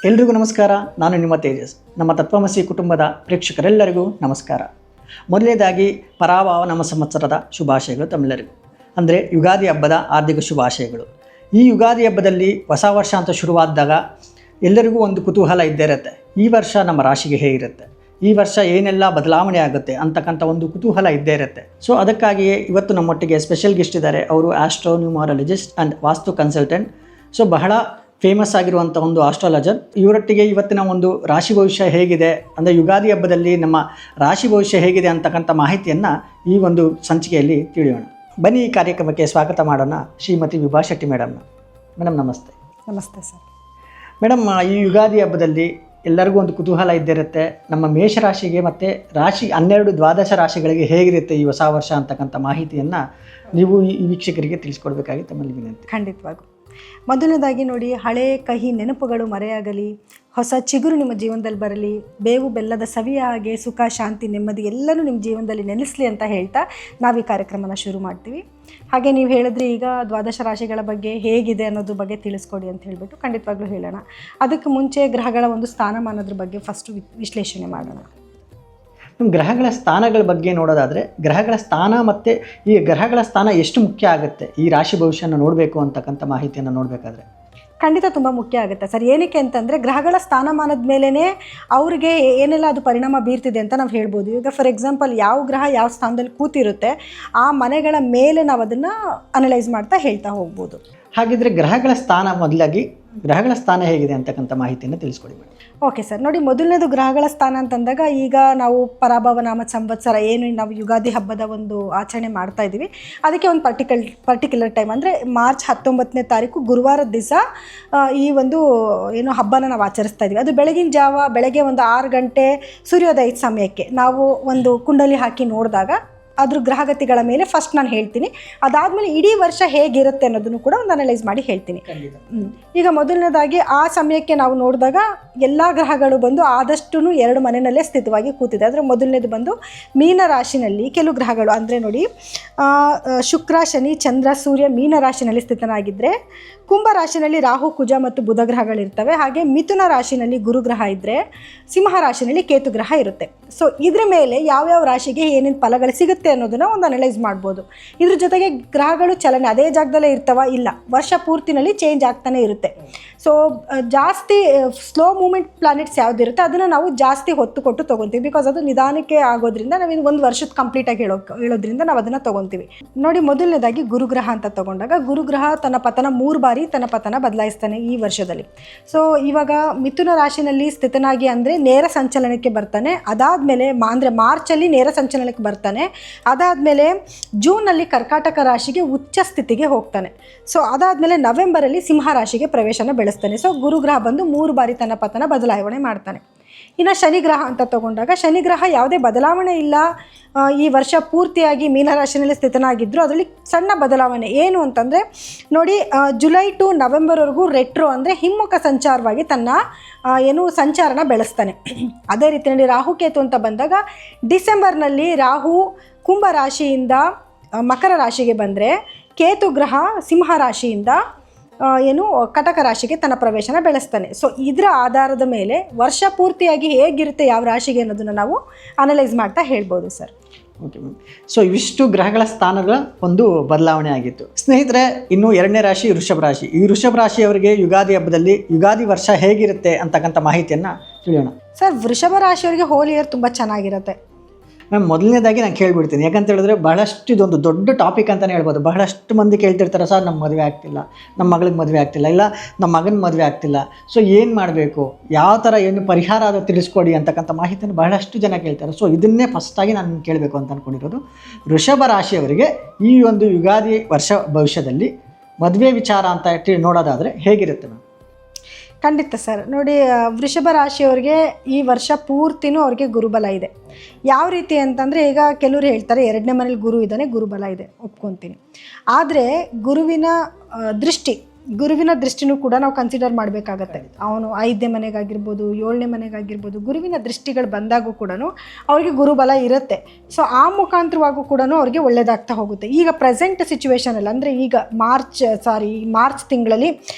ಎಲ್ರಿಗೂ ನಮಸ್ಕಾರ. ನಾನು ನಿಮ್ಮ ತೇಜಸ್. ನಮ್ಮ ತತ್ವಮಸಿ ಕುಟುಂಬದ ಪ್ರೇಕ್ಷಕರೆಲ್ಲರಿಗೂ ನಮಸ್ಕಾರ. ಮೊದಲನೇದಾಗಿ ಪರಾಭವ ನಮ್ಮ ಸಂವತ್ಸರದ ಶುಭಾಶಯಗಳು ತಮ್ಮೆಲ್ಲರಿಗೂ. ಅಂದರೆ ಯುಗಾದಿ ಹಬ್ಬದ ಹಾರ್ದಿಕ ಶುಭಾಶಯಗಳು. ಈ ಯುಗಾದಿ ಹಬ್ಬದಲ್ಲಿ ಹೊಸ ವರ್ಷ ಅಂತ ಶುರುವಾದಾಗ ಎಲ್ಲರಿಗೂ ಒಂದು ಕುತೂಹಲ ಇದ್ದೇ ಇರುತ್ತೆ. ಈ ವರ್ಷ ನಮ್ಮ ರಾಶಿಗೆ ಹೇಗಿರುತ್ತೆ, ಈ ವರ್ಷ ಏನೆಲ್ಲ ಬದಲಾವಣೆ ಆಗುತ್ತೆ ಅಂತಕ್ಕಂಥ ಒಂದು ಕುತೂಹಲ ಇದ್ದೇ ಇರುತ್ತೆ. ಸೊ ಅದಕ್ಕಾಗಿಯೇ ಇವತ್ತು ನಮ್ಮೊಟ್ಟಿಗೆ ಸ್ಪೆಷಲ್ ಗೆಸ್ಟ್ ಇದ್ದಾರೆ. ಅವರು ಆಸ್ಟ್ರೋನ್ಯೂಮರಾಲಜಿಸ್ಟ್ ಆ್ಯಂಡ್ ವಾಸ್ತು ಕನ್ಸಲ್ಟೆಂಟ್. ಸೊ ಬಹಳ ಫೇಮಸ್ ಆಗಿರುವಂಥ ಒಂದು ಆಸ್ಟ್ರಾಲಜರ್. ಇವರೊಟ್ಟಿಗೆ ಇವತ್ತಿನ ಒಂದು ರಾಶಿ ಭವಿಷ್ಯ ಹೇಗಿದೆ, ಅಂದರೆ ಯುಗಾದಿ ಹಬ್ಬದಲ್ಲಿ ನಮ್ಮ ರಾಶಿ ಭವಿಷ್ಯ ಹೇಗಿದೆ ಅಂತಕ್ಕಂಥ ಮಾಹಿತಿಯನ್ನು ಈ ಒಂದು ಸಂಚಿಕೆಯಲ್ಲಿ ತಿಳಿಯೋಣ. ಬನ್ನಿ ಈ ಕಾರ್ಯಕ್ರಮಕ್ಕೆ ಸ್ವಾಗತ ಮಾಡೋಣ ಶ್ರೀಮತಿ ವಿಭಾ ಶೆಟ್ಟಿ ಮೇಡಮ್ನ. ಮೇಡಮ್ ನಮಸ್ತೆ. ನಮಸ್ತೆ ಸರ್. ಮೇಡಮ್, ಈ ಯುಗಾದಿ ಹಬ್ಬದಲ್ಲಿ ಎಲ್ಲರಿಗೂ ಒಂದು ಕುತೂಹಲ ಇದ್ದಿರುತ್ತೆ. ನಮ್ಮ ಮೇಷರಾಶಿಗೆ ಮತ್ತು ರಾಶಿ 12 ದ್ವಾದಶ ರಾಶಿಗಳಿಗೆ ಹೇಗಿರುತ್ತೆ ಈ ಹೊಸ ವರ್ಷ ಅಂತಕ್ಕಂಥ ಮಾಹಿತಿಯನ್ನು ನೀವು ಈ ವೀಕ್ಷಕರಿಗೆ ತಿಳಿಸ್ಕೊಡ್ಬೇಕಾಗಿ ತಮ್ಮಲ್ಲಿ ವಿನಂತಿ. ಖಂಡಿತವಾಗೂ. ಮೊದಲನೇದಾಗಿ ನೋಡಿ, ಹಳೆ ಕಹಿ ನೆನಪುಗಳು ಮರೆಯಾಗಲಿ, ಹೊಸ ಚಿಗುರು ನಿಮ್ಮ ಜೀವನದಲ್ಲಿ ಬರಲಿ, ಬೇವು ಬೆಲ್ಲದ ಸವಿಯ ಹಾಗೆ ಸುಖ ಶಾಂತಿ ನೆಮ್ಮದಿ ಎಲ್ಲನೂ ನಿಮ್ಮ ಜೀವನದಲ್ಲಿ ನೆಲೆಸಲಿ ಅಂತ ಹೇಳ್ತಾ ನಾವು ಈ ಕಾರ್ಯಕ್ರಮನ ಶುರು ಮಾಡ್ತೀವಿ. ಹಾಗೆ ನೀವು ಹೇಳಿದ್ರಿ ಈಗ ದ್ವಾದಶ ರಾಶಿಗಳ ಬಗ್ಗೆ ಹೇಗಿದೆ ಅನ್ನೋದ್ರ ಬಗ್ಗೆ ತಿಳಿಸ್ಕೊಡಿ ಅಂತ ಹೇಳಿಬಿಟ್ಟು ಖಂಡಿತವಾಗ್ಲೂ ಹೇಳೋಣ. ಅದಕ್ಕೆ ಮುಂಚೆ ಗ್ರಹಗಳ ಒಂದು ಸ್ಥಾನಮಾನದ್ರ ಬಗ್ಗೆ ಫಸ್ಟು ವಿಶ್ಲೇಷಣೆ ಮಾಡೋಣ. ನಮ್ಮ ಗ್ರಹಗಳ ಸ್ಥಾನಗಳ ಬಗ್ಗೆ ನೋಡೋದಾದರೆ, ಗ್ರಹಗಳ ಸ್ಥಾನ ಮತ್ತು ಈ ಗ್ರಹಗಳ ಸ್ಥಾನ ಎಷ್ಟು ಮುಖ್ಯ ಆಗುತ್ತೆ ಈ ರಾಶಿ ಭವಿಷ್ಯನ ನೋಡಬೇಕು ಅಂತಕ್ಕಂಥ ಮಾಹಿತಿಯನ್ನು ನೋಡಬೇಕಾದ್ರೆ? ಖಂಡಿತ ತುಂಬ ಮುಖ್ಯ ಆಗುತ್ತೆ ಸರ್. ಏನಕ್ಕೆ ಅಂತಂದರೆ ಗ್ರಹಗಳ ಸ್ಥಾನಮಾನದ ಮೇಲೇ ಅವ್ರಿಗೆ ಏನೆಲ್ಲ ಅದು ಪರಿಣಾಮ ಬೀರ್ತಿದೆ ಅಂತ ನಾವು ಹೇಳ್ಬೋದು. ಈಗ ಫಾರ್ ಎಕ್ಸಾಂಪಲ್ ಯಾವ ಗ್ರಹ ಯಾವ ಸ್ಥಾನದಲ್ಲಿ ಕೂತಿರುತ್ತೆ ಆ ಮನೆಗಳ ಮೇಲೆ ನಾವು ಅದನ್ನು ಅನಲೈಸ್ ಮಾಡ್ತಾ ಹೇಳ್ತಾ ಹೋಗ್ಬೋದು. ಹಾಗಿದ್ರೆ ಗ್ರಹಗಳ ಸ್ಥಾನ, ಮೊದಲಾಗಿ ಗ್ರಹಗಳ ಸ್ಥಾನ ಹೇಗಿದೆ ಅಂತಕ್ಕಂಥ ಮಾಹಿತಿಯನ್ನು ತಿಳಿಸ್ಕೊಡಿ ಮೇಡಮ್. Okay sir. ನೋಡಿ, ಮೊದಲನೇದು ಗ್ರಹಗಳ ಸ್ಥಾನ ಅಂತಂದಾಗ ಈಗ ನಾವು ಪರಾಭವ ನಾಮ ಸಂವತ್ಸರ ಏನು ನಾವು ಯುಗಾದಿ ಹಬ್ಬದ ಒಂದು ಆಚರಣೆ ಮಾಡ್ತಾ ಇದ್ದೀವಿ, ಅದಕ್ಕೆ ಒಂದು ಪರ್ಟಿಕ್ಯುಲರ್ ಟೈಮ್ ಅಂದರೆ ಮಾರ್ಚ್ 19ನೇ ತಾರೀಕು ಗುರುವಾರದ ದಿವಸ ಈ ಒಂದು ಏನು ಹಬ್ಬನ ನಾವು ಆಚರಿಸ್ತಾ ಇದ್ದೀವಿ. ಅದು ಬೆಳಗಿನ ಜಾವ ಬೆಳಗ್ಗೆ ಒಂದು 6 ಗಂಟೆ ಸೂರ್ಯೋದಯದ ಸಮಯಕ್ಕೆ ನಾವು ಒಂದು ಕುಂಡಲಿ ಹಾಕಿ ನೋಡಿದಾಗ ಅದ್ರ ಗ್ರಹಗತಿಗಳ ಮೇಲೆ ಫಸ್ಟ್ ನಾನು ಹೇಳ್ತೀನಿ. ಅದಾದಮೇಲೆ ಇಡೀ ವರ್ಷ ಹೇಗಿರುತ್ತೆ ಅನ್ನೋದನ್ನು ಕೂಡ ಒಂದು ಅನಲೈಸ್ ಮಾಡಿ ಹೇಳ್ತೀನಿ. ಈಗ ಮೊದಲನೇದಾಗಿ ಆ ಸಮಯಕ್ಕೆ ನಾವು ನೋಡಿದಾಗ ಎಲ್ಲ ಗ್ರಹಗಳು ಬಂದು ಆದಷ್ಟು 2 ಮನೆಯಲ್ಲೇ ಸ್ಥಿತವಾಗಿ ಕೂತಿದೆ. ಅಂದರೆ ಮೊದಲನೇದು ಬಂದು ಮೀನ ರಾಶಿನಲ್ಲಿ ಕೆಲವು ಗ್ರಹಗಳು, ಅಂದರೆ ನೋಡಿ ಶುಕ್ರ ಶನಿ ಚಂದ್ರ ಸೂರ್ಯ ಮೀನ ರಾಶಿನಲ್ಲಿ ಸ್ಥಿತನಾಗಿದ್ದರೆ, ಕುಂಭ ರಾಶಿನಲ್ಲಿ ರಾಹು ಕುಜ ಮತ್ತು ಬುಧ ಗ್ರಹಗಳಿರ್ತವೆ. ಹಾಗೆ ಮಿಥುನ ರಾಶಿನಲ್ಲಿ ಗುರುಗ್ರಹ ಇದ್ದರೆ, ಸಿಂಹ ರಾಶಿನಲ್ಲಿ ಕೇತು ಗ್ರಹ ಇರುತ್ತೆ. ಸೊ ಇದ್ರ ಮೇಲೆ ಯಾವ್ಯಾವ ರಾಶಿಗೆ ಏನೇನು ಫಲಗಳು ಸಿಗುತ್ತೆ ಅನ್ನೋದನ್ನ ಒಂದು ಅನಲೈಸ್ ಮಾಡ್ಬೋದು. ಇದ್ರ ಜೊತೆಗೆ ಗ್ರಹಗಳು ಚಲನೆ ಅದೇ ಜಾಗದಲ್ಲೇ ಇರ್ತವ, ಇಲ್ಲ ವರ್ಷ ಪೂರ್ತಿನಲ್ಲಿ ಚೇಂಜ್ ಆಗ್ತಾನೆ ಇರುತ್ತೆ. ಸೊ ಜಾಸ್ತಿ ಸ್ಲೋ ಮೂಮೆಂಟ್ ಪ್ಲಾನೆಟ್ಸ್ ಯಾವುದಿರುತ್ತೆ ಅದನ್ನು ನಾವು ಜಾಸ್ತಿ ಹೊತ್ತು ಕೊಟ್ಟು ತೊಗೊತೀವಿ. ಬಿಕಾಸ್ ಅದು ನಿಧಾನಕ್ಕೆ ಆಗೋದ್ರಿಂದ ನಾವು ಒಂದು ವರ್ಷದ ಕಂಪ್ಲೀಟಾಗಿ ಹೇಳೋದ್ರಿಂದ ನಾವು ಅದನ್ನು ತೊಗೊತೀವಿ. ನೋಡಿ, ಮೊದಲನೇದಾಗಿ ಗುರುಗ್ರಹ ಅಂತ ತಗೊಂಡಾಗ ಗುರುಗ್ರಹ ತನ್ನ ಪತನ 3 ಬಾರಿ ತನ್ನ ಪತನ ಬದಲಾಯಿಸ್ತಾನೆ ಈ ವರ್ಷದಲ್ಲಿ. ಸೊ ಇವಾಗ ಮಿಥುನ ರಾಶಿನಲ್ಲಿ ಸ್ಥಿತನಾಗಿ ಅಂದರೆ ನೇರ ಸಂಚಲನಕ್ಕೆ ಬರ್ತಾನೆ. ಅದಾದಮೇಲೆ ಅಂದರೆ ಮಾರ್ಚಲ್ಲಿ ನೇರ ಸಂಚಲನಕ್ಕೆ ಬರ್ತಾನೆ. ಅದಾದಮೇಲೆ ಜೂನಲ್ಲಿ ಕರ್ಕಾಟಕ ರಾಶಿಗೆ ಉಚ್ಚ ಸ್ಥಿತಿಗೆ ಹೋಗ್ತಾನೆ. ಸೊ ಅದಾದಮೇಲೆ ನವೆಂಬರಲ್ಲಿ ಸಿಂಹ ರಾಶಿಗೆ ಪ್ರವೇಶನ ಬೆಳೆಸ್ತಾನೆ. ಸೊ ಗುರುಗ್ರಹ ಬಂದು 3 ಬಾರಿ ತನ್ನ ಪತನ ಬದಲಾವಣೆ ಮಾಡ್ತಾನೆ. ಇನ್ನು ಶನಿಗ್ರಹ ಅಂತ ತಗೊಂಡಾಗ ಶನಿಗ್ರಹ ಯಾವುದೇ ಬದಲಾವಣೆ ಇಲ್ಲ, ಈ ವರ್ಷ ಪೂರ್ತಿಯಾಗಿ ಮೀನರಾಶಿನಲ್ಲಿ ಸ್ಥಿತನಾಗಿದ್ದರು. ಅದರಲ್ಲಿ ಸಣ್ಣ ಬದಲಾವಣೆ ಏನು ಅಂತಂದರೆ ನೋಡಿ, ಜುಲೈ ಟು ನವೆಂಬರ್ವರೆಗೂ ರೆಟ್ರೋ ಅಂದರೆ ಹಿಮ್ಮುಖ ಸಂಚಾರವಾಗಿ ತನ್ನ ಸಂಚಾರನ ಬೆಳೆಸ್ತಾನೆ. ಅದೇ ರೀತಿಯಲ್ಲಿ ರಾಹುಕೇತು ಅಂತ ಬಂದಾಗ ಡಿಸೆಂಬರ್ನಲ್ಲಿ ರಾಹು ಕುಂಭ ರಾಶಿಯಿಂದ ಮಕರ ರಾಶಿಗೆ ಬಂದರೆ, ಕೇತು ಗ್ರಹ ಸಿಂಹ ರಾಶಿಯಿಂದ ಕಟಕ ರಾಶಿಗೆ ತನ್ನ ಪ್ರವೇಶನ ಬೆಳೆಸ್ತಾನೆ. ಸೊ ಇದರ ಆಧಾರದ ಮೇಲೆ ವರ್ಷ ಪೂರ್ತಿಯಾಗಿ ಹೇಗಿರುತ್ತೆ ಯಾವ ರಾಶಿಗೆ ಅನ್ನೋದನ್ನು ನಾವು ಅನಲೈಸ್ ಮಾಡ್ತಾ ಹೇಳ್ಬೋದು ಸರ್. Okay ma'am. ಸೊ ಇವಿಷ್ಟು ಗ್ರಹಗಳ ಸ್ಥಾನಗಳ ಒಂದು ಬದಲಾವಣೆ ಆಗಿತ್ತು. ಸ್ನೇಹಿತರೆ, ಇನ್ನು 2ನೇ ರಾಶಿ ವೃಷಭ ರಾಶಿ. ಈ ವೃಷಭ ರಾಶಿಯವರಿಗೆ ಯುಗಾದಿ ಹಬ್ಬದಲ್ಲಿ ಯುಗಾದಿ ವರ್ಷ ಹೇಗಿರುತ್ತೆ ಅಂತಕ್ಕಂಥ ಮಾಹಿತಿಯನ್ನು ತಿಳಿಯೋಣ. ಸರ್, ವೃಷಭ ರಾಶಿಯವರಿಗೆ ಹೋಲ್ ಇಯರ್ ತುಂಬ ಚೆನ್ನಾಗಿರುತ್ತೆ ಮ್ಯಾಮ್. ಮೊದಲನೇದಾಗಿ ನಾನು ಕೇಳ್ಬಿಡ್ತೀನಿ, ಯಾಕಂತ ಹೇಳಿದ್ರೆ ಬಹಳಷ್ಟು ಇದೊಂದು ದೊಡ್ಡ ಟಾಪಿಕ್ ಅಂತಲೇ ಹೇಳ್ಬೋದು. ಬಹಳಷ್ಟು ಮಂದಿ ಕೇಳ್ತಿರ್ತಾರೆ, ಸರ್ ನಮ್ಮ ಮದುವೆ ಆಗ್ತಿಲ್ಲ, ನಮ್ಮ ಮಗಳಿಗೆ ಮದುವೆ ಆಗ್ತಿಲ್ಲ, ಇಲ್ಲ ನಮ್ಮ ಮಗನ ಮದುವೆ ಆಗ್ತಿಲ್ಲ, ಸೊ ಏನು ಮಾಡಬೇಕು, ಯಾವ ಥರ ಏನು ಪರಿಹಾರ ಅದು ತಿಳಿಸ್ಕೊಡಿ ಅಂತಕ್ಕಂಥ ಮಾಹಿತಿಯನ್ನು ಬಹಳಷ್ಟು ಜನ ಕೇಳ್ತಾರೆ. ಸೊ ಇದನ್ನೇ ಫಸ್ಟಾಗಿ ನಾನು ಕೇಳಬೇಕು ಅಂತ ಅಂದ್ಕೊಂಡಿರೋದು. ವೃಷಭ ರಾಶಿಯವರಿಗೆ ಈ ಒಂದು ಯುಗಾದಿ ವರ್ಷ ಭವಿಷ್ಯದಲ್ಲಿ ಮದುವೆ ವಿಚಾರ ಅಂತ ನೋಡೋದಾದರೆ ಹೇಗಿರುತ್ತೆ ಮ್ಯಾಮ್? ಖಂಡಿತ ಸರ್. ನೋಡಿ, ವೃಷಭ ರಾಶಿಯವರಿಗೆ ಈ ವರ್ಷ ಪೂರ್ತಿನೂ ಅವ್ರಿಗೆ ಗುರುಬಲ ಇದೆ. ಯಾವ ರೀತಿ ಅಂತಂದರೆ, ಈಗ ಕೆಲವರು ಹೇಳ್ತಾರೆ 2ನೇ ಮನೇಲಿ ಗುರು ಇದ್ದಾನೆ, ಗುರುಬಲ ಇದೆ, ಒಪ್ಕೊತೀನಿ. ಆದರೆ ಗುರುವಿನ ದೃಷ್ಟಿ ಗುರುವಿನ ದೃಷ್ಟಿನೂ ಕೂಡ ನಾವು ಕನ್ಸಿಡರ್ ಮಾಡಬೇಕಾಗತ್ತೆ. ಅವನು 5ನೇ ಮನೆಗಾಗಿರ್ಬೋದು 7ನೇ ಮನೆಗಾಗಿರ್ಬೋದು ಗುರುವಿನ ದೃಷ್ಟಿಗಳು ಬಂದಾಗೂ ಕೂಡ ಅವ್ರಿಗೆ ಗುರುಬಲ ಇರುತ್ತೆ. ಸೊ ಆ ಮುಖಾಂತರವಾಗೂ ಕೂಡ ಅವ್ರಿಗೆ ಒಳ್ಳೇದಾಗ್ತಾ ಹೋಗುತ್ತೆ. ಈಗ ಪ್ರೆಸೆಂಟ್ ಸಿಚುವೇಶನಲ್ಲಿ ಅಂದರೆ ಈಗ ಮಾರ್ಚ್ ತಿಂಗಳಲ್ಲಿ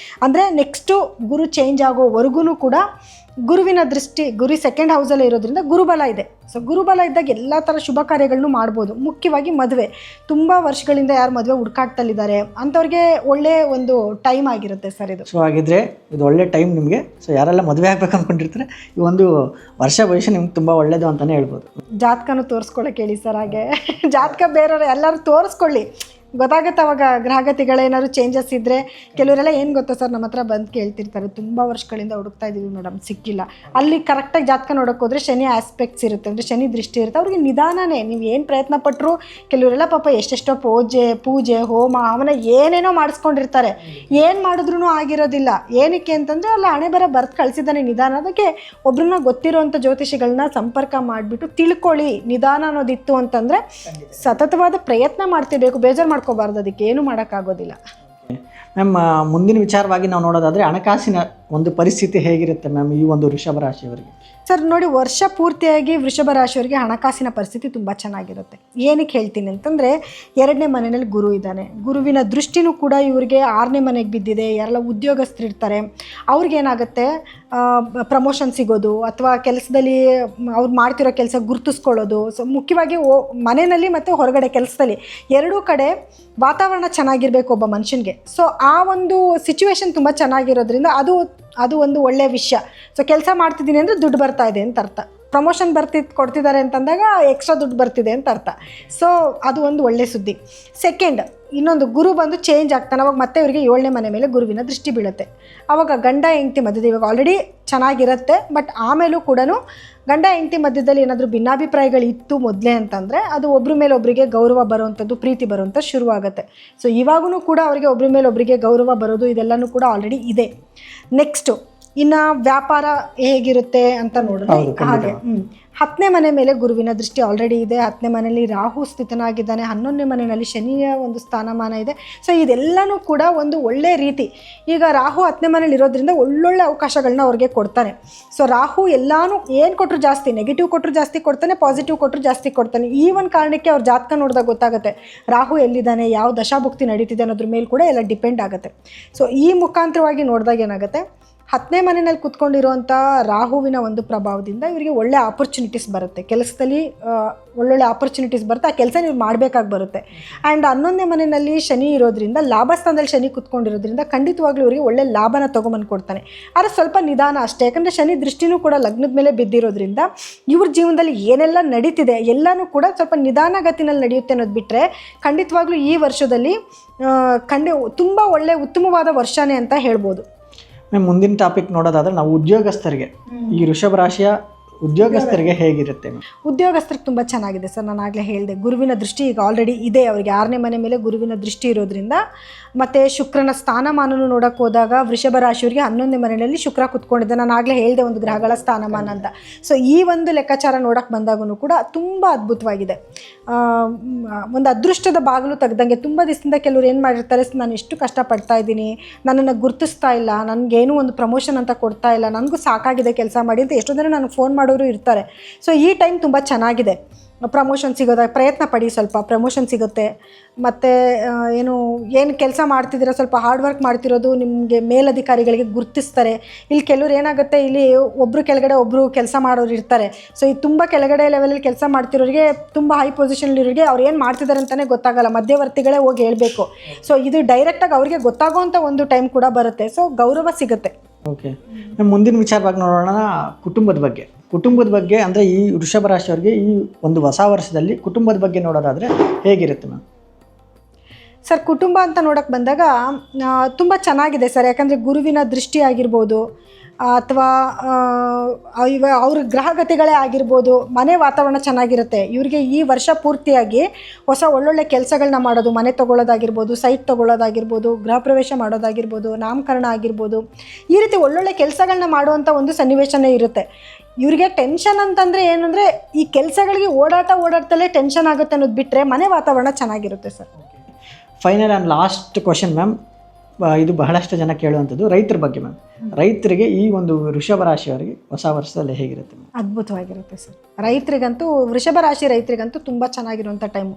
ಅಂದರೆ ನೆಕ್ಸ್ಟು ಗುರು ಚೇಂಜ್ ಆಗೋವರೆಗೂ ಕೂಡ ಗುರುವಿನ ದೃಷ್ಟಿ ಗುರು 2nd ಹೌಸಲ್ಲೇ ಇರೋದ್ರಿಂದ ಗುರುಬಲ ಇದೆ. ಸೊ ಗುರುಬಲ ಇದ್ದಾಗ ಎಲ್ಲ ಥರ ಶುಭ ಕಾರ್ಯಗಳನ್ನು ಮಾಡ್ಬೋದು. ಮುಖ್ಯವಾಗಿ ಮದುವೆ, ತುಂಬ ವರ್ಷಗಳಿಂದ ಯಾರು ಮದುವೆ ಹುಡುಕಾಡ್ತಲ್ಲಿದ್ದಾರೆ ಅಂಥವ್ರಿಗೆ ಒಳ್ಳೆಯ ಒಂದು ಟೈಮ್ ಆಗಿರುತ್ತೆ ಸರ್ ಇದು. ಸೊ ಹಾಗಿದ್ರೆ ಇದು ಒಳ್ಳೆ ಟೈಮ್ ನಿಮಗೆ. ಸೊ ಯಾರೆಲ್ಲ ಮದುವೆ ಆಗ್ಬೇಕು ಅಂದ್ಕೊಂಡಿರ್ತಾರೆ ಈ ಒಂದು ವರ್ಷ ಭವಿಷ್ಯ ನಿಮ್ಗೆ ತುಂಬ ಒಳ್ಳೇದು ಅಂತಲೇ ಹೇಳ್ಬೋದು. ಜಾತಕನೂ ತೋರಿಸ್ಕೊಳ್ಳೋಕೆ ಹೇಳಿ ಸರ್. ಹಾಗೆ ಜಾತಕ ಬೇರೆಯವ್ರು ಎಲ್ಲರೂ ತೋರಿಸ್ಕೊಳ್ಳಿ, ಗೊತ್ತಾಗುತ್ತೆ ಅವಾಗ ಗ್ರಹಗತಿಗಳೇನಾದ್ರು ಚೇಂಜಸ್ ಇದ್ದರೆ. ಕೆಲವರೆಲ್ಲ ಏನು ಗೊತ್ತಾ ಸರ್, ನಮ್ಮ ಹತ್ರ ಬಂದು ಕೇಳ್ತಿರ್ತಾರೆ, ತುಂಬ ವರ್ಷಗಳಿಂದ ಹುಡುಕ್ತಾ ಇದ್ದೀವಿ ಮೇಡಮ್ ಸಿಕ್ಕಿಲ್ಲ. ಅಲ್ಲಿ ಕರೆಕ್ಟಾಗಿ ಜಾತಕ ನೋಡೋಕೆ ಹೋದರೆ ಶನಿ ಆಸ್ಪೆಕ್ಟ್ಸ್ ಇರುತ್ತೆ, ಅಂದರೆ ಶನಿ ದೃಷ್ಟಿ ಇರುತ್ತೆ. ಅವ್ರಿಗೆ ನಿಧಾನನೇ ನೀವು ಏನು ಪ್ರಯತ್ನ ಪಟ್ಟರು, ಕೆಲವರೆಲ್ಲ ಪಾಪ ಎಷ್ಟೆಷ್ಟೋ ಪೂಜೆ ಹೋಮ ಅವನ ಏನೇನೋ ಮಾಡಿಸ್ಕೊಂಡಿರ್ತಾರೆ, ಏನು ಮಾಡಿದ್ರೂ ಆಗಿರೋದಿಲ್ಲ. ಏನಕ್ಕೆ ಅಂತಂದರೆ ಅಲ್ಲಿ ಹಣೆ ಬರ ಬರ್ದು ಕಳಿಸಿದ್ದಾನೆ ನಿಧಾನ. ಅದಕ್ಕೆ ಒಬ್ರನ್ನ ಗೊತ್ತಿರೋವಂಥ ಜ್ಯೋತಿಷಿಗಳನ್ನ ಸಂಪರ್ಕ ಮಾಡಿಬಿಟ್ಟು ತಿಳ್ಕೊಳ್ಳಿ. ನಿಧಾನ ಅನ್ನೋದಿತ್ತು ಅಂತಂದರೆ ಸತತವಾದ ಪ್ರಯತ್ನ ಮಾಡ್ತಿರ್ಬೇಕು, ಬೇಜಾರು ಮಾಡ್ಕೋಬಾರ್ದು, ಅದಕ್ಕೆ ಏನು ಮಾಡೋಕ್ಕಾಗೋದಿಲ್ಲ. ಮ್ಯಾಮ್ ಮುಂದಿನ ವಿಚಾರವಾಗಿ ನಾವು ನೋಡೋದಾದರೆ ಹಣಕಾಸಿನ ಒಂದು ಪರಿಸ್ಥಿತಿ ಹೇಗಿರುತ್ತೆ ಮ್ಯಾಮ್ ಈ ಒಂದು ವೃಷಭ ರಾಶಿಯವರಿಗೆ? ಸರ್ ನೋಡಿ, ವರ್ಷ ಪೂರ್ತಿಯಾಗಿ ವೃಷಭ ರಾಶಿಯವರಿಗೆ ಹಣಕಾಸಿನ ಪರಿಸ್ಥಿತಿ ತುಂಬ ಚೆನ್ನಾಗಿರುತ್ತೆ. ಏನಕ್ಕೆ ಹೇಳ್ತೀನಿ ಅಂತಂದರೆ 2ನೇ ಮನೆಯಲ್ಲಿ ಗುರು ಇದ್ದಾನೆ. ಗುರುವಿನ ದೃಷ್ಟಿನೂ ಕೂಡ ಇವರಿಗೆ 6ನೇ ಮನೆಗೆ ಬಿದ್ದಿದೆ. ಯಾರೆಲ್ಲ ಉದ್ಯೋಗಸ್ಥರಿರ್ತಾರೆ ಅವ್ರಿಗೇನಾಗುತ್ತೆ, ಪ್ರಮೋಷನ್ ಸಿಗೋದು ಅಥವಾ ಕೆಲಸದಲ್ಲಿ ಅವ್ರು ಮಾಡ್ತಿರೋ ಕೆಲಸ ಗುರುತಿಸ್ಕೊಳ್ಳೋದು. ಸೊ ಮುಖ್ಯವಾಗಿ ಮನೆಯಲ್ಲಿ ಮತ್ತು ಹೊರಗಡೆ ಕೆಲಸದಲ್ಲಿ ಎರಡೂ ಕಡೆ ವಾತಾವರಣ ಚೆನ್ನಾಗಿರಬೇಕು ಒಬ್ಬ ಮನುಷ್ಯನಿಗೆ. ಸೊ ಆ ಒಂದು ಸಿಚುವೇಶನ್ ತುಂಬ ಚೆನ್ನಾಗಿರೋದ್ರಿಂದ ಅದು ಒಂದು ಒಳ್ಳೆಯ ವಿಷಯ. ಸೊ ಕೆಲಸ ಮಾಡ್ತಿದ್ದೀನಿ ಅಂದರೆ ದುಡ್ಡು ಬರ್ತಾ ಇದೆ ಅಂತ ಅರ್ಥ. ಪ್ರಮೋಷನ್ ಕೊಡ್ತಿದ್ದಾರೆ ಅಂತಂದಾಗ ಎಕ್ಸ್ಟ್ರಾ ದುಡ್ಡು ಬರ್ತಿದೆ ಅಂತ ಅರ್ಥ. ಸೊ ಅದು ಒಂದು ಒಳ್ಳೆಯ ಸುದ್ದಿ. ಸೆಕೆಂಡ್, ಇನ್ನೊಂದು ಗುರು ಬಂದು ಚೇಂಜ್ ಆಗ್ತಾನೆ. ಅವಾಗ ಮತ್ತೆ ಇವರಿಗೆ 7ನೇ ಮನೆ ಮೇಲೆ ಗುರುವಿನ ದೃಷ್ಟಿ ಬೀಳುತ್ತೆ. ಆವಾಗ ಗಂಡ ಹೆಂಡತಿ ಮಧ್ಯದಲ್ಲಿ ಇವಾಗ ಆಲ್ರೆಡಿ ಚೆನ್ನಾಗಿರುತ್ತೆ, ಬಟ್ ಆಮೇಲೂ ಕೂಡ ಗಂಡ ಹೆಂಡತಿ ಮಧ್ಯದಲ್ಲಿ ಏನಾದರೂ ಭಿನ್ನಾಭಿಪ್ರಾಯಗಳು ಇತ್ತು ಮೊದಲೇ ಅಂತಂದರೆ ಅದು ಒಬ್ಬರ ಮೇಲೆ ಒಬ್ಬರಿಗೆ ಗೌರವ ಬರುವಂಥದ್ದು, ಪ್ರೀತಿ ಬರುವಂಥದ್ದು ಶುರುವಾಗುತ್ತೆ. ಸೊ ಇವಾಗೂ ಕೂಡ ಅವರಿಗೆ ಒಬ್ಬರ ಮೇಲೆ ಒಬ್ಬರಿಗೆ ಗೌರವ ಬರೋದು ಇದೆಲ್ಲನೂ ಕೂಡ ಆಲ್ರೆಡಿ ಇದೆ. ನೆಕ್ಸ್ಟು ಇನ್ನು ವ್ಯಾಪಾರ ಹೇಗಿರುತ್ತೆ ಅಂತ ನೋಡಿದ್ರೆ ಹಾಗೆ 10ನೇ ಮನೆ ಮೇಲೆ ಗುರುವಿನ ದೃಷ್ಟಿ ಆಲ್ರೆಡಿ ಇದೆ. 10ನೇ ಮನೆಯಲ್ಲಿ ರಾಹು ಸ್ಥಿತನಾಗಿದ್ದಾನೆ. 11ನೇ ಮನೆಯಲ್ಲಿ ಶನಿಯ ಒಂದು ಸ್ಥಾನಮಾನ ಇದೆ. ಸೊ ಇದೆಲ್ಲನೂ ಕೂಡ ಒಂದು ಒಳ್ಳೆಯ ರೀತಿ. ಈಗ ರಾಹು 10ನೇ ಮನೇಲಿ ಇರೋದ್ರಿಂದ ಒಳ್ಳೊಳ್ಳೆ ಅವಕಾಶಗಳನ್ನ ಅವ್ರಿಗೆ ಕೊಡ್ತಾನೆ. ಸೊ ರಾಹು ಎಲ್ಲಾನು ಏನು ಕೊಟ್ಟರು ಜಾಸ್ತಿ, ನೆಗೆಟಿವ್ ಕೊಟ್ಟರು ಜಾಸ್ತಿ ಕೊಡ್ತಾನೆ, ಪಾಸಿಟಿವ್ ಕೊಟ್ಟರು ಜಾಸ್ತಿ ಕೊಡ್ತಾನೆ. ಈ ಒಂದು ಕಾರಣಕ್ಕೆ ಅವ್ರ ಜಾತಕ ನೋಡಿದಾಗ ಗೊತ್ತಾಗುತ್ತೆ ರಾಹು ಎಲ್ಲಿದ್ದಾನೆ, ಯಾವ ದಶಾಭುಕ್ತಿ ನಡೀತಿದೆ ಅನ್ನೋದ್ರ ಮೇಲೆ ಕೂಡ ಎಲ್ಲ ಡಿಪೆಂಡ್ ಆಗುತ್ತೆ. ಸೊ ಈ ಮುಖಾಂತರವಾಗಿ ನೋಡಿದಾಗ ಏನಾಗುತ್ತೆ, 10ನೇ ಮನೆಯಲ್ಲಿ ಕೂತ್ಕೊಂಡಿರುವಂಥ ರಾಹುವಿನ ಒಂದು ಪ್ರಭಾವದಿಂದ ಇವರಿಗೆ ಒಳ್ಳೆ ಆಪರ್ಚುನಿಟೀಸ್ ಬರುತ್ತೆ. ಕೆಲಸದಲ್ಲಿ ಒಳ್ಳೊಳ್ಳೆ ಆಪರ್ಚುನಿಟೀಸ್ ಬರುತ್ತೆ. ಆ ಕೆಲಸ ನೀವು ಮಾಡಬೇಕಾಗಿ ಬರುತ್ತೆ. ಆ್ಯಂಡ್ 11ನೇ ಮನೆಯಲ್ಲಿ ಶನಿ ಇರೋದ್ರಿಂದ, ಲಾಭಸ್ಥಾನದಲ್ಲಿ ಶನಿ ಕೂತ್ಕೊಂಡಿರೋದ್ರಿಂದ ಖಂಡಿತವಾಗ್ಲೂ ಇವರಿಗೆ ಒಳ್ಳೆ ಲಾಭನ ತೊಗೊಂಬಂದು ಕೊಡ್ತಾನೆ. ಆದರೆ ಸ್ವಲ್ಪ ನಿಧಾನ ಅಷ್ಟೇ. ಯಾಕಂದರೆ ಶನಿ ದೃಷ್ಟಿನೂ ಕೂಡ ಲಗ್ನದ ಮೇಲೆ ಬಿದ್ದಿರೋದ್ರಿಂದ ಇವ್ರ ಜೀವನದಲ್ಲಿ ಏನೆಲ್ಲ ನಡೀತಿದೆ ಎಲ್ಲನೂ ಕೂಡ ಸ್ವಲ್ಪ ನಿಧಾನಗತಿನಲ್ಲಿ ನಡೆಯುತ್ತೆ ಅನ್ನೋದು ಬಿಟ್ಟರೆ ಖಂಡಿತವಾಗ್ಲೂ ಈ ವರ್ಷದಲ್ಲಿ ತುಂಬ ಒಳ್ಳೆ ಉತ್ತಮವಾದ ವರ್ಷನೇ ಅಂತ ಹೇಳ್ಬೋದು. ಮುಂದಿನ ಟಾಪಿಕ್ ನೋಡೋದಾದ್ರೆ ನಾವು ಉದ್ಯೋಗಸ್ಥರಿಗೆ, ಈ ವೃಷಭ ರಾಶಿಯ ಉದ್ಯೋಗಸ್ಥರಿಗೆ ಹೇಗಿರುತ್ತೆ? ಉದ್ಯೋಗಸ್ಥರಿಗೆ ತುಂಬ ಚೆನ್ನಾಗಿದೆ ಸರ್. ನಾನು ಆಗಲೇ ಹೇಳಿದೆ, ಗುರುವಿನ ದೃಷ್ಟಿ ಈಗ ಆಲ್ರೆಡಿ ಇದೆ ಅವರಿಗೆ. 6ನೇ ಮನೆ ಮೇಲೆ ಗುರುವಿನ ದೃಷ್ಟಿ ಇರೋದ್ರಿಂದ, ಮತ್ತು ಶುಕ್ರನ ಸ್ಥಾನಮಾನನು ನೋಡೋಕೆ ಹೋದಾಗ ವೃಷಭ ರಾಶಿಯವರಿಗೆ 11ನೇ ಮನೆಯಲ್ಲಿ ಶುಕ್ರ ಕುತ್ಕೊಂಡಿದ್ದೆ. ನಾನು ಆಗಲೇ ಹೇಳಿದೆ ಒಂದು ಗ್ರಹಗಳ ಸ್ಥಾನಮಾನ ಅಂತ. ಸೊ ಈ ಒಂದು ಲೆಕ್ಕಾಚಾರ ನೋಡೋಕೆ ಬಂದಾಗೂ ಕೂಡ ತುಂಬ ಅದ್ಭುತವಾಗಿದೆ. ಒಂದು ಅದೃಷ್ಟದ ಬಾಗಿಲು ತೆಗ್ದಂಗೆ. ತುಂಬ ದಿವಸದಿಂದ ಕೆಲವರು ಏನು ಮಾಡಿರ್ತಾರೆ, ನಾನು ಎಷ್ಟು ಕಷ್ಟಪಡ್ತಾ ಇದ್ದೀನಿ, ನನ್ನನ್ನು ಗುರುತಿಸ್ತಾ ಇಲ್ಲ, ನನಗೇನು ಒಂದು ಪ್ರಮೋಷನ್ ಅಂತ ಕೊಡ್ತಾ ಇಲ್ಲ, ನನಗೂ ಸಾಕಾಗಿದೆ ಕೆಲಸ ಮಾಡಿ ಅಂತ ಎಷ್ಟೋ ಜನ ನನಗೆ ಫೋನ್ ಮಾಡೋರು ಇರ್ತಾರೆ. ಸೊ ಈ ಟೈಮ್ ತುಂಬ ಚೆನ್ನಾಗಿದೆ. ಪ್ರಮೋಷನ್ ಸಿಗೋದಾಗ ಪ್ರಯತ್ನ ಪಡಿ, ಸ್ವಲ್ಪ ಪ್ರಮೋಷನ್ ಸಿಗುತ್ತೆ. ಮತ್ತು ಏನು ಕೆಲಸ ಮಾಡ್ತಿದ್ದೀರ, ಸ್ವಲ್ಪ ಹಾರ್ಡ್ ವರ್ಕ್ ಮಾಡ್ತಿರೋದು ನಿಮಗೆ ಮೇಲಧಿಕಾರಿಗಳಿಗೆ ಗುರುತಿಸ್ತಾರೆ. ಇಲ್ಲಿ ಕೆಲವ್ರು ಏನಾಗುತ್ತೆ, ಇಲ್ಲಿ ಒಬ್ಬರು ಕೆಳಗಡೆ ಒಬ್ಬರು ಕೆಲಸ ಮಾಡೋರು ಇರ್ತಾರೆ. ಸೊ ಈ ತುಂಬ ಕೆಳಗಡೆ ಲೆವೆಲಲ್ಲಿ ಕೆಲಸ ಮಾಡ್ತಿರೋರಿಗೆ, ತುಂಬ ಹೈ ಪೊಸಿಷನ್ಲಿರೋರಿಗೆ ಅವ್ರು ಏನು ಮಾಡ್ತಿದ್ದಾರೆ ಅಂತಲೇ ಗೊತ್ತಾಗಲ್ಲ, ಮಧ್ಯವರ್ತಿಗಳೇ ಹೋಗಿ ಹೇಳಬೇಕು. ಸೊ ಇದು ಡೈರೆಕ್ಟಾಗಿ ಅವ್ರಿಗೆ ಗೊತ್ತಾಗೋವಂಥ ಒಂದು ಟೈಮ್ ಕೂಡ ಬರುತ್ತೆ. ಸೊ ಗೌರವ ಸಿಗುತ್ತೆ. ಓಕೆ, ಮುಂದಿನ ವಿಚಾರವಾಗಿ ನೋಡೋಣ ಕುಟುಂಬದ ಬಗ್ಗೆ ಅಂದರೆ ಈ ವೃಷಭ ರಾಶಿಯವರಿಗೆ ಈ ಒಂದು ಹೊಸ ವರ್ಷದಲ್ಲಿ ಕುಟುಂಬದ ಬಗ್ಗೆ ನೋಡೋದಾದರೆ ಹೇಗಿರುತ್ತೆ ಮ್ಯಾಮ್? ಸರ್ ಕುಟುಂಬ ಅಂತ ನೋಡೋಕೆ ಬಂದಾಗ ತುಂಬ ಚೆನ್ನಾಗಿದೆ ಸರ್. ಯಾಕಂದರೆ ಗುರುವಿನ ದೃಷ್ಟಿ ಆಗಿರ್ಬೋದು ಅಥವಾ ಅವ್ರ ಗ್ರಹಗತಿಗಳೇ ಆಗಿರ್ಬೋದು, ಮನೆ ವಾತಾವರಣ ಚೆನ್ನಾಗಿರುತ್ತೆ. ಇವರಿಗೆ ಈ ವರ್ಷ ಪೂರ್ತಿಯಾಗಿ ಒಳ್ಳೊಳ್ಳೆ ಕೆಲಸಗಳನ್ನ ಮಾಡೋದು, ಮನೆ ತೊಗೊಳ್ಳೋದಾಗಿರ್ಬೋದು, ಸೈಟ್ ತೊಗೊಳ್ಳೋದಾಗಿರ್ಬೋದು, ಗೃಹ ಪ್ರವೇಶ ಮಾಡೋದಾಗಿರ್ಬೋದು, ನಾಮಕರಣ ಆಗಿರ್ಬೋದು, ಈ ರೀತಿ ಒಳ್ಳೊಳ್ಳೆ ಕೆಲಸಗಳನ್ನ ಮಾಡುವಂಥ ಒಂದು ಸನ್ನಿವೇಶನೇ ಇರುತ್ತೆ. ಇವರಿಗೆ ಟೆನ್ಷನ್ ಅಂತಂದರೆ ಏನಂದರೆ ಈ ಕೆಲಸಗಳಿಗೆ ಓಡಾಡ್ತಲೇ ಟೆನ್ಷನ್ ಆಗುತ್ತೆ ಅನ್ನೋದು ಬಿಟ್ಟರೆ ಮನೆ ವಾತಾವರಣ ಚೆನ್ನಾಗಿರುತ್ತೆ sir. Final and last question ma'am, ಇದು ಬಹಳಷ್ಟು ಜನ ಕೇಳುವಂಥದ್ದು ರೈತರ ಬಗ್ಗೆ ಮ್ಯಾಮ್. ರೈತರಿಗೆ ಈ ಒಂದು ವೃಷಭ ರಾಶಿಯವರಿಗೆ ಹೊಸ ವರ್ಷದಲ್ಲಿ ಹೇಗಿರುತ್ತೆ ಮ್ಯಾಮ್? ಅದ್ಭುತವಾಗಿರುತ್ತೆ ಸರ್. ರೈತರಿಗಂತೂ ವೃಷಭ ರಾಶಿ ರೈತರಿಗಂತೂ ತುಂಬ ಚೆನ್ನಾಗಿರುವಂಥ ಟೈಮು.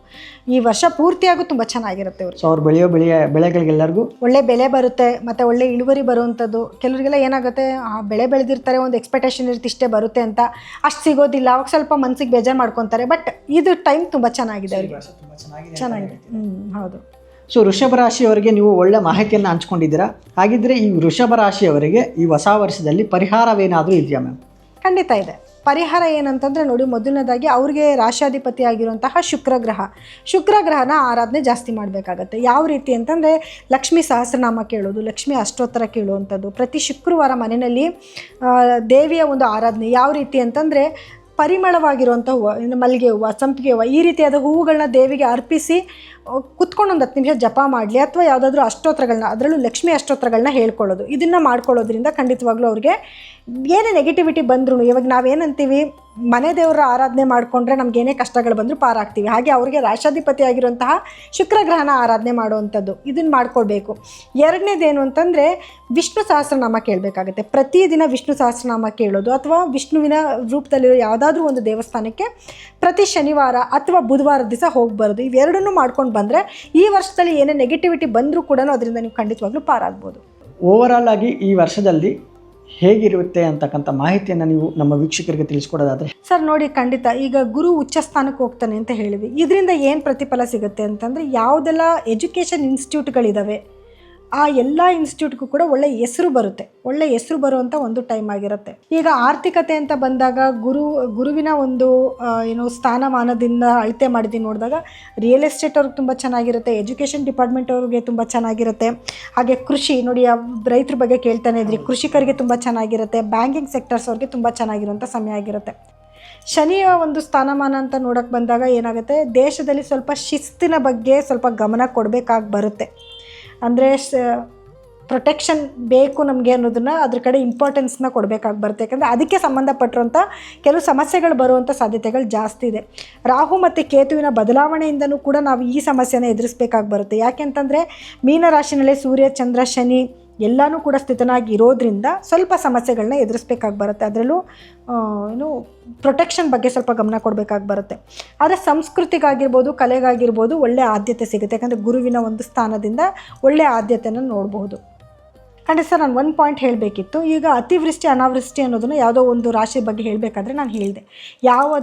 ಈ ವರ್ಷ ಪೂರ್ತಿಯಾಗೂ ತುಂಬ ಚೆನ್ನಾಗಿರುತ್ತೆ ಅವ್ರಿಗೆ. ಸೊ ಅವ್ರು ಬೆಳೆಯೋ ಬೆಳೆಗಳಿಗೆಲ್ಲರಿಗೂ ಒಳ್ಳೆ ಬೆಲೆ ಬರುತ್ತೆ ಮತ್ತು ಒಳ್ಳೆ ಇಳುವರಿ ಬರುವಂಥದ್ದು. ಕೆಲವರಿಗೆಲ್ಲ ಏನಾಗುತ್ತೆ, ಆ ಬೆಳೆ ಬೆಳೆದಿರ್ತಾರೆ, ಒಂದು ಎಕ್ಸ್ಪೆಕ್ಟೇಷನ್ ಇರುತ್ತೆ ಇಷ್ಟೇ ಬರುತ್ತೆ ಅಂತ, ಅಷ್ಟು ಸಿಗೋದಿಲ್ಲ, ಅವಾಗ ಸ್ವಲ್ಪ ಮನಸ್ಸಿಗೆ ಬೇಜಾರು ಮಾಡ್ಕೊತಾರೆ. ಬಟ್ ಇದು ಟೈಮ್ ತುಂಬ ಚೆನ್ನಾಗಿದೆ ಅವರಿಗೆ, ಚೆನ್ನಾಗಿದೆ. ಹೌದು. ಸೊ ವೃಷಭ ರಾಶಿಯವರಿಗೆ ನೀವು ಒಳ್ಳೆ ಮಾಹಿತಿಯನ್ನು ಹಂಚ್ಕೊಂಡಿದ್ದೀರಾ. ಹಾಗಿದ್ರೆ ಈ ವೃಷಭ ರಾಶಿಯವರಿಗೆ ಈ ಹೊಸ ವರ್ಷದಲ್ಲಿ ಪರಿಹಾರವೇನಾದರೂ ಇದೆಯಾ ಮ್ಯಾಮ್? ಖಂಡಿತ ಇದೆ. ಪರಿಹಾರ ಏನಂತಂದರೆ ನೋಡಿ, ಮೊದಲನೇದಾಗಿ ಅವ್ರಿಗೆ ರಾಶಾಧಿಪತಿ ಆಗಿರುವಂತಹ ಶುಕ್ರ ಗ್ರಹನ ಆರಾಧನೆ ಜಾಸ್ತಿ ಮಾಡಬೇಕಾಗತ್ತೆ. ಯಾವ ರೀತಿ ಅಂತಂದರೆ ಲಕ್ಷ್ಮೀ ಸಹಸ್ರನಾಮ ಕೇಳೋದು, ಲಕ್ಷ್ಮೀ ಅಷ್ಟೋತ್ತರ ಕೇಳುವಂಥದ್ದು, ಪ್ರತಿ ಶುಕ್ರವಾರ ಮನೆಯಲ್ಲಿ ದೇವಿಯ ಒಂದು ಆರಾಧನೆ. ಯಾವ ರೀತಿ ಅಂತಂದರೆ ಪರಿಮಳವಾಗಿರುವಂಥ ಹೂವು, ಇನ್ನು ಮಲ್ಲಿಗೆ ಹೂವು, ಸಂಪಿಗೆ ಹೂವು, ಈ ರೀತಿಯಾದ ಹೂವುಗಳನ್ನ ದೇವಿಗೆ ಅರ್ಪಿಸಿ ಕುತ್ಕೊಂಡು ಒಂದು 10 ನಿಮಿಷ ಜಪ ಮಾಡಲಿ, ಅಥವಾ ಯಾವುದಾದ್ರೂ ಅಷ್ಟೋತ್ರಗಳನ್ನ, ಅದರಲ್ಲೂ ಲಕ್ಷ್ಮೀ ಅಷ್ಟೋತ್ರಗಳನ್ನ ಹೇಳ್ಕೊಳ್ಳೋದು. ಇದನ್ನು ಮಾಡ್ಕೊಳ್ಳೋದ್ರಿಂದ ಖಂಡಿತವಾಗ್ಲೂ ಅವ್ರಿಗೆ ಏನೇ ನೆಗೆಟಿವಿಟಿ ಬಂದ್ರೂ, ಇವಾಗ ನಾವೇನಂತೀವಿ, ಮನೆ ದೇವರ ಆರಾಧನೆ ಮಾಡಿಕೊಂಡ್ರೆ ನಮಗೇನೇ ಕಷ್ಟಗಳು ಬಂದರೂ ಪಾರಾಗ್ತೀವಿ. ಹಾಗೆ ಅವ್ರಿಗೆ ರಾಶಾಧಿಪತಿ ಆಗಿರುವಂತಹ ಶುಕ್ರ ಗ್ರಹನ ಆರಾಧನೆ ಮಾಡುವಂಥದ್ದು, ಇದನ್ನು ಮಾಡ್ಕೊಳ್ಬೇಕು. ಎರಡನೇದೇನು ಅಂತಂದರೆ ವಿಷ್ಣು ಸಹಸ್ರನಾಮ ಕೇಳಬೇಕಾಗುತ್ತೆ. ಪ್ರತಿದಿನ ವಿಷ್ಣು ಸಹಸ್ರನಾಮ ಕೇಳೋದು, ಅಥವಾ ವಿಷ್ಣುವಿನ ರೂಪದಲ್ಲಿರೋ ಯಾವುದಾದ್ರೂ ಒಂದು ದೇವಸ್ಥಾನಕ್ಕೆ ಪ್ರತಿ ಶನಿವಾರ ಅಥವಾ ಬುಧವಾರ ದಿವಸ ಹೋಗಿ ಬರೋದು. ಇವೆರಡನ್ನೂ ಮಾಡ್ಕೊಂಡು ಬಂದರೆ ಈ ವರ್ಷದಲ್ಲಿ ಏನೇ ನೆಗೆಟಿವಿಟಿ ಬಂದರೂ ಕೂಡ ಅದರಿಂದ ನೀವು ಖಂಡಿತವಾಗ್ಲೂ ಪಾರಾಗ್ಬೋದು. ಓವರಾಲ್ ಆಗಿ ಈ ವರ್ಷದಲ್ಲಿ ಹೇಗಿರುತ್ತೆ ಅಂತಕ್ಕಂಥ ಮಾಹಿತಿಯನ್ನು ನೀವು ನಮ್ಮ ವೀಕ್ಷಕರಿಗೆ ತಿಳಿಸ್ಕೊಡೋದಾದರೆ? ಸರ್ ನೋಡಿ, ಖಂಡಿತ ಈಗ ಗುರು ಉಚ್ಚ ಸ್ಥಾನಕ್ಕೆ ಹೋಗ್ತಾನೆ ಅಂತ ಹೇಳಿದ್ವಿ. ಇದರಿಂದ ಏನು ಪ್ರತಿಫಲ ಸಿಗುತ್ತೆ ಅಂತಂದರೆ, ಯಾವುದೆಲ್ಲ ಎಜುಕೇಷನ್ ಇನ್ಸ್ಟಿಟ್ಯೂಟ್ಗಳಿದ್ದಾವೆ ಆ ಎಲ್ಲ ಇನ್ಸ್ಟಿಟ್ಯೂಟ್ಗೂ ಕೂಡ ಒಳ್ಳೆ ಹೆಸರು ಬರುವಂಥ ಒಂದು ಟೈಮ್ ಆಗಿರುತ್ತೆ. ಈಗ ಆರ್ಥಿಕತೆ ಅಂತ ಬಂದಾಗ ಗುರುವಿನ ಒಂದು ಸ್ಥಾನಮಾನದಿಂದ ಅಳತೆ ಮಾಡಿದ್ದು ನೋಡಿದಾಗ ರಿಯಲ್ ಎಸ್ಟೇಟ್ ಅವ್ರಿಗೆ ತುಂಬ ಚೆನ್ನಾಗಿರುತ್ತೆ, ಎಜುಕೇಷನ್ ಡಿಪಾರ್ಟ್ಮೆಂಟ್ ಅವ್ರಿಗೆ ತುಂಬ ಚೆನ್ನಾಗಿರುತ್ತೆ. ಹಾಗೆ ಕೃಷಿ ನೋಡಿ, ರೈತರ ಬಗ್ಗೆ ಕೇಳ್ತಾನೆ ಇದ್ರಿ, ಕೃಷಿಕರಿಗೆ ತುಂಬ ಚೆನ್ನಾಗಿರುತ್ತೆ. ಬ್ಯಾಂಕಿಂಗ್ ಸೆಕ್ಟರ್ಸ್ ಅವ್ರಿಗೆ ತುಂಬ ಚೆನ್ನಾಗಿರುವಂಥ ಸಮಯ ಆಗಿರುತ್ತೆ. ಶನಿಯ ಒಂದು ಸ್ಥಾನಮಾನ ಅಂತ ನೋಡೋಕ್ಕೆ ಬಂದಾಗ ಏನಾಗುತ್ತೆ, ದೇಶದಲ್ಲಿ ಸ್ವಲ್ಪ ಶಿಸ್ತಿನ ಬಗ್ಗೆ ಸ್ವಲ್ಪ ಗಮನ ಕೊಡಬೇಕಾಗಿ ಬರುತ್ತೆ. ಅಂದರೆ ಪ್ರೊಟೆಕ್ಷನ್ ಬೇಕು ನಮಗೆ ಅನ್ನೋದನ್ನು, ಅದ್ರ ಕಡೆ ಇಂಪಾರ್ಟೆನ್ಸ್ನ ಕೊಡಬೇಕಾಗಿ ಬರುತ್ತೆ. ಯಾಕಂದರೆ ಅದಕ್ಕೆ ಸಂಬಂಧಪಟ್ಟಿರುವಂಥ ಕೆಲವು ಸಮಸ್ಯೆಗಳು ಬರುವಂಥ ಸಾಧ್ಯತೆಗಳು ಜಾಸ್ತಿ ಇದೆ. ರಾಹು ಮತ್ತು ಕೇತುವಿನ ಬದಲಾವಣೆಯಿಂದನೂ ಕೂಡ ನಾವು ಈ ಸಮಸ್ಯೆನ ಎದುರಿಸಬೇಕಾಗಿ ಬರುತ್ತೆ. ಯಾಕೆಂತಂದರೆ ಮೀನರಾಶಿನಲ್ಲೇ ಸೂರ್ಯ, ಚಂದ್ರ, ಶನಿ ಎಲ್ಲನೂ ಕೂಡ ಸ್ಥಿತನಾಗಿ ಇರೋದ್ರಿಂದ ಸ್ವಲ್ಪ ಸಮಸ್ಯೆಗಳನ್ನ ಎದುರಿಸ್ಬೇಕಾಗಿ ಬರುತ್ತೆ. ಅದರಲ್ಲೂ ಪ್ರೊಟೆಕ್ಷನ್ ಬಗ್ಗೆ ಸ್ವಲ್ಪ ಗಮನ ಕೊಡಬೇಕಾಗಿ ಬರುತ್ತೆ. ಆದರೆ ಸಂಸ್ಕೃತಿಗಾಗಿರ್ಬೋದು, ಕಲೆಗಾಗಿರ್ಬೋದು ಒಳ್ಳೆಯ ಆದ್ಯತೆ ಸಿಗುತ್ತೆ. ಯಾಕಂದರೆ ಗುರುವಿನ ಒಂದು ಸ್ಥಾನದಿಂದ ಒಳ್ಳೆಯ ಆದ್ಯತೆಯನ್ನು ನೋಡಬಹುದು. ಅಂದರೆ ಸರ್, ನಾನು ಒಂದು ಪಾಯಿಂಟ್ ಹೇಳಬೇಕಿತ್ತು. ಈಗ ಅತಿವೃಷ್ಟಿ ಅನಾವೃಷ್ಟಿ ಅನ್ನೋದನ್ನು ಯಾವುದೋ ಒಂದು ರಾಶಿ ಬಗ್ಗೆ ಹೇಳಬೇಕಾದ್ರೆ ನಾನು ಹೇಳಿದೆ ಯಾವ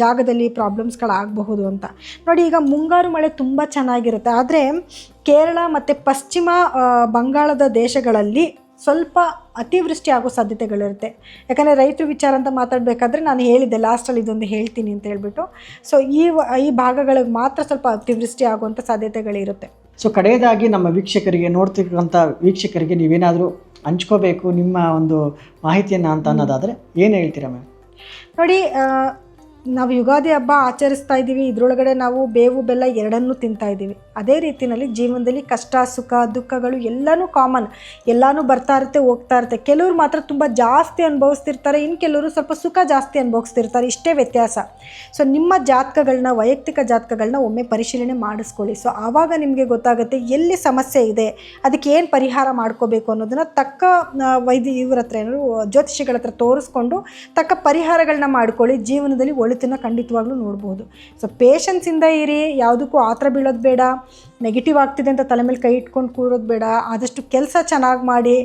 ಜಾಗದಲ್ಲಿ ಪ್ರಾಬ್ಲಮ್ಸ್ಗಳಾಗಬಹುದು ಅಂತ. ನೋಡಿ, ಈಗ ಮುಂಗಾರು ಮಳೆ ತುಂಬ ಚೆನ್ನಾಗಿರುತ್ತೆ. ಆದರೆ ಕೇರಳ ಮತ್ತು ಪಶ್ಚಿಮ ಬಂಗಾಳದ ದೇಶಗಳಲ್ಲಿ ಸ್ವಲ್ಪ ಅತಿವೃಷ್ಟಿ ಆಗೋ ಸಾಧ್ಯತೆಗಳಿರುತ್ತೆ. ಯಾಕಂದರೆ ರೈತರ ವಿಚಾರ ಅಂತ ಮಾತಾಡಬೇಕಾದ್ರೆ ನಾನು ಹೇಳಿದ್ದೆ ಲಾಸ್ಟಲ್ಲಿ ಇದೊಂದು ಹೇಳ್ತೀನಿ ಅಂತ ಹೇಳ್ಬಿಟ್ಟು. ಸೊ ಈ ಭಾಗಗಳಿಗೆ ಮಾತ್ರ ಸ್ವಲ್ಪ ಅತಿವೃಷ್ಟಿ ಆಗುವಂಥ ಸಾಧ್ಯತೆಗಳಿರುತ್ತೆ. ಸೊ ಕಡೆಯದಾಗಿ ನಮ್ಮ ವೀಕ್ಷಕರಿಗೆ, ನೋಡ್ತಿರ್ತಕ್ಕಂಥ ವೀಕ್ಷಕರಿಗೆ ನೀವೇನಾದರೂ ಹಂಚ್ಕೋಬೇಕು ನಿಮ್ಮ ಒಂದು ಮಾಹಿತಿಯನ್ನು ಅಂತ ಅನ್ನೋದಾದರೆ ಏನು ಹೇಳ್ತೀರಾ ಮ್ಯಾಮ್? ನೋಡಿ, ನಾವು ಯುಗಾದಿ ಹಬ್ಬ ಆಚರಿಸ್ತಾ ಇದ್ದೀವಿ. ಇದರೊಳಗಡೆ ನಾವು ಬೇವು ಬೆಲ್ಲ ಎರಡನ್ನೂ ತಿಂತಾ ಇದ್ದೀವಿ. ಅದೇ ರೀತಿಯಲ್ಲಿ ಜೀವನದಲ್ಲಿ ಕಷ್ಟ, ಸುಖ, ದುಃಖಗಳು ಎಲ್ಲನೂ ಕಾಮನ್, ಎಲ್ಲನೂ ಬರ್ತಾ ಇರುತ್ತೆ, ಹೋಗ್ತಾ ಇರುತ್ತೆ. ಕೆಲವರು ಮಾತ್ರ ತುಂಬ ಜಾಸ್ತಿ ಅನುಭವಿಸ್ತಿರ್ತಾರೆ, ಇನ್ನು ಕೆಲವರು ಸ್ವಲ್ಪ ಸುಖ ಜಾಸ್ತಿ ಅನುಭವಿಸ್ತಿರ್ತಾರೆ. ಇಷ್ಟೇ ವ್ಯತ್ಯಾಸ. ಸೊ ನಿಮ್ಮ ಜಾತಕಗಳನ್ನ, ವೈಯಕ್ತಿಕ ಜಾತಕಗಳನ್ನ ಒಮ್ಮೆ ಪರಿಶೀಲನೆ ಮಾಡಿಸ್ಕೊಳ್ಳಿ. ಸೊ ಆವಾಗ ನಿಮಗೆ ಗೊತ್ತಾಗುತ್ತೆ ಎಲ್ಲಿ ಸಮಸ್ಯೆ ಇದೆ, ಅದಕ್ಕೆ ಏನು ಪರಿಹಾರ ಮಾಡ್ಕೋಬೇಕು ಅನ್ನೋದನ್ನು ತಕ್ಕ ಇವರ ಹತ್ರ, ಜ್ಯೋತಿಷಿಗಳ ಹತ್ರ ತೋರಿಸ್ಕೊಂಡು ತಕ್ಕ ಪರಿಹಾರಗಳನ್ನ ಮಾಡ್ಕೊಳ್ಳಿ. ಜೀವನದಲ್ಲಿ ಒಳಿತನ್ನು ಖಂಡಿತವಾಗ್ಲೂ ನೋಡ್ಬೋದು. ಸೊ ಪೇಷನ್ಸಿಂದ ಇರಿ, ಯಾವುದಕ್ಕೂ ಆತರ ಬೀಳೋದು ಬೇಡ, ನೆಗೆಟಿವ್ ಆಗ್ತಿದೆ ಅಂತ ತಲೆ ಮೇಲೆ ಕೈ ಇಟ್ಕೊಂಡು ಕೂರೋದು ಬೇಡ. ಆದಷ್ಟು ಕೆಲಸ ಚೆನ್ನಾಗಿ ಮಾಡಿ,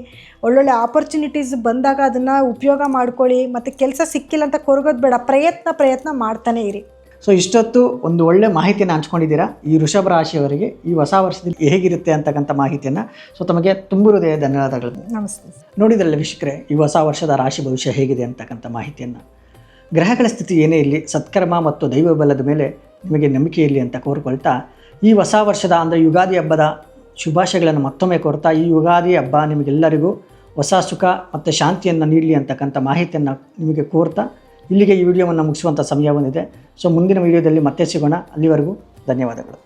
ಒಳ್ಳೊಳ್ಳೆ ಆಪರ್ಚುನಿಟೀಸ್ ಬಂದಾಗ ಅದನ್ನು ಉಪಯೋಗ ಮಾಡ್ಕೊಳ್ಳಿ. ಮತ್ತು ಕೆಲಸ ಸಿಕ್ಕಿಲ್ಲ ಅಂತ ಕೊರಗೋದು ಬೇಡ, ಪ್ರಯತ್ನ ಮಾಡ್ತಾನೆ ಇರಿ. ಸೊ ಇಷ್ಟೊತ್ತು ಒಂದು ಒಳ್ಳೆ ಮಾಹಿತಿಯನ್ನು ಹಂಚ್ಕೊಂಡಿದ್ದೀರಾ ಈ ವೃಷಭ ರಾಶಿಯವರಿಗೆ ಈ ಹೊಸ ವರ್ಷದಲ್ಲಿ ಹೇಗಿರುತ್ತೆ ಅಂತಕ್ಕಂಥ ಮಾಹಿತಿಯನ್ನು. ಸೊ ತಮಗೆ ತುಂಬ ಹೃದಯ ಧನ್ಯವಾದಗಳು. ನಮಸ್ತೆ. ನೋಡಿದ್ರಲ್ಲ ವೀಕ್ಷಕರೇ, ಈ ಹೊಸ ವರ್ಷದ ರಾಶಿ ಭವಿಷ್ಯ ಹೇಗಿದೆ ಅಂತಕ್ಕಂಥ ಮಾಹಿತಿಯನ್ನು. ಗ್ರಹಗಳ ಸ್ಥಿತಿ ಏನೇ ಇರಲಿ, ಸತ್ಕರ್ಮ ಮತ್ತು ದೈವ ಬಲದ ಮೇಲೆ ನಿಮಗೆ ನಂಬಿಕೆ ಇರಲಿ ಅಂತ ಕೋರ್ಕೊಳ್ತಾ, ಈ ಹೊಸ ವರ್ಷದ ಅಂದರೆ ಯುಗಾದಿ ಹಬ್ಬದ ಶುಭಾಶಯಗಳನ್ನು ಮತ್ತೊಮ್ಮೆ ಕೋರ್ತಾ, ಈ ಯುಗಾದಿ ಹಬ್ಬ ನಿಮಗೆಲ್ಲರಿಗೂ ಹೊಸ ಸುಖ ಮತ್ತು ಶಾಂತಿಯನ್ನು ನೀಡಲಿ ಅಂತಕ್ಕಂಥ ಮಾಹಿತಿಯನ್ನು ನಿಮಗೆ ಕೋರ್ತಾ ಇಲ್ಲಿಗೆ ಈ ವಿಡಿಯೋವನ್ನು ಮುಗಿಸುವಂಥ ಸಮಯ ಬಂದಿದೆ. ಸೊ ಮುಂದಿನ ವಿಡಿಯೋದಲ್ಲಿ ಮತ್ತೆ ಸಿಗೋಣ. ಅಲ್ಲಿವರೆಗೂ ಧನ್ಯವಾದಗಳು.